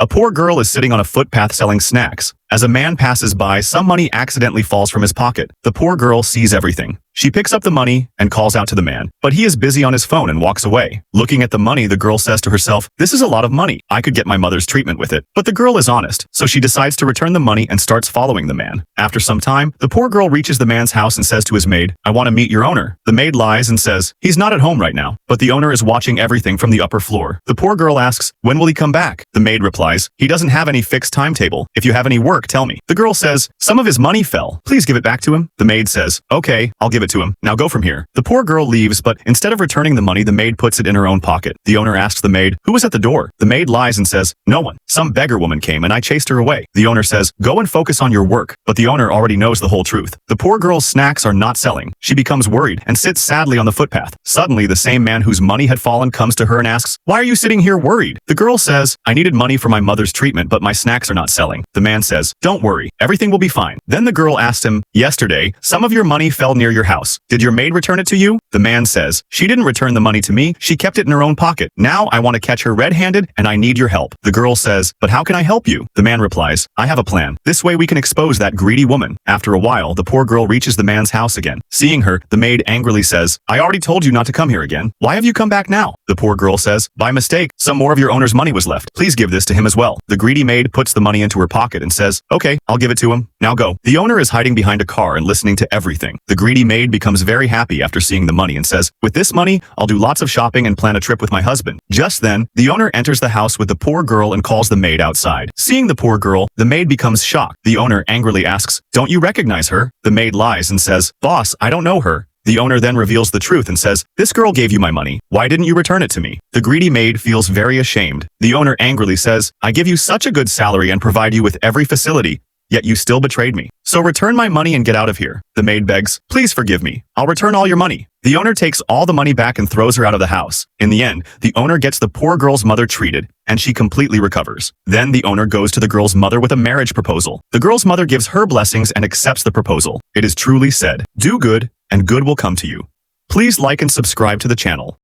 A poor girl is sitting on a footpath selling snacks. As a man passes by, some money accidentally falls from his pocket. The poor girl sees everything. She picks up the money and calls out to the man, but he is busy on his phone and walks away. Looking at the money, the girl says to herself, "This is a lot of money. I could get my mother's treatment with it." But the girl is honest, so she decides to return the money and starts following the man. After some time, the poor girl reaches the man's house and says to his maid, "I want to meet your owner." The maid lies and says, "He's not at home right now," but the owner is watching everything from the upper floor. The poor girl asks, "When will he come back?" The maid replies, "He doesn't have any fixed timetable. If you have any work, tell me." The girl says, "Some of his money fell. Please give it back to him." The maid says, "Okay, I'll give it to him. Now go from here." The poor girl leaves, but instead of returning the money, the maid puts it in her own pocket. The owner asks the maid, "Who was at the door?" The maid lies and says, "No one. Some beggar woman came and I chased her away." The owner says, "Go and focus on your work." But the owner already knows the whole truth. The poor girl's snacks are not selling. She becomes worried and sits sadly on the footpath. Suddenly, the same man whose money had fallen comes to her and asks, "Why are you sitting here worried?" The girl says, "I needed money for my mother's treatment, but my snacks are not selling." The man says, "Don't worry. Everything will be fine." Then the girl asks him, "Yesterday, some of your money fell near your house. Did your maid return it to you?" The man says, "She didn't return the money to me. She kept it in her own pocket. Now I want to catch her red-handed and I need your help." The girl says, "But how can I help you?" The man replies, "I have a plan. This way we can expose that greedy woman." After a while, the poor girl reaches the man's house again. Seeing her, the maid angrily says, "I already told you not to come here again. Why have you come back now?" The poor girl says, "By mistake, some more of your owner's money was left. Please give this to him as well." The greedy maid puts the money into her pocket and says, "Okay, I'll give it to him. Now go." The owner is hiding behind a car and listening to everything. The greedy maid becomes very happy after seeing the money and says, "With this money, I'll do lots of shopping and plan a trip with my husband." Just then, the owner enters the house with the poor girl and calls the maid outside. Seeing the poor girl, the maid becomes shocked. The owner angrily asks, "Don't you recognize her?" The maid lies and says, "Boss, I don't know her." The owner then reveals the truth and says, "This girl gave you my money. Why didn't you return it to me?" The greedy maid feels very ashamed. The owner angrily says, "I give you such a good salary and provide you with every facility, yet you still betrayed me. So return my money and get out of here." The maid begs, "Please forgive me. I'll return all your money." The owner takes all the money back and throws her out of the house. In the end, the owner gets the poor girl's mother treated, and she completely recovers. Then the owner goes to the girl's mother with a marriage proposal. The girl's mother gives her blessings and accepts the proposal. It is truly said, "Do good, and good will come to you." Please like and subscribe to the channel.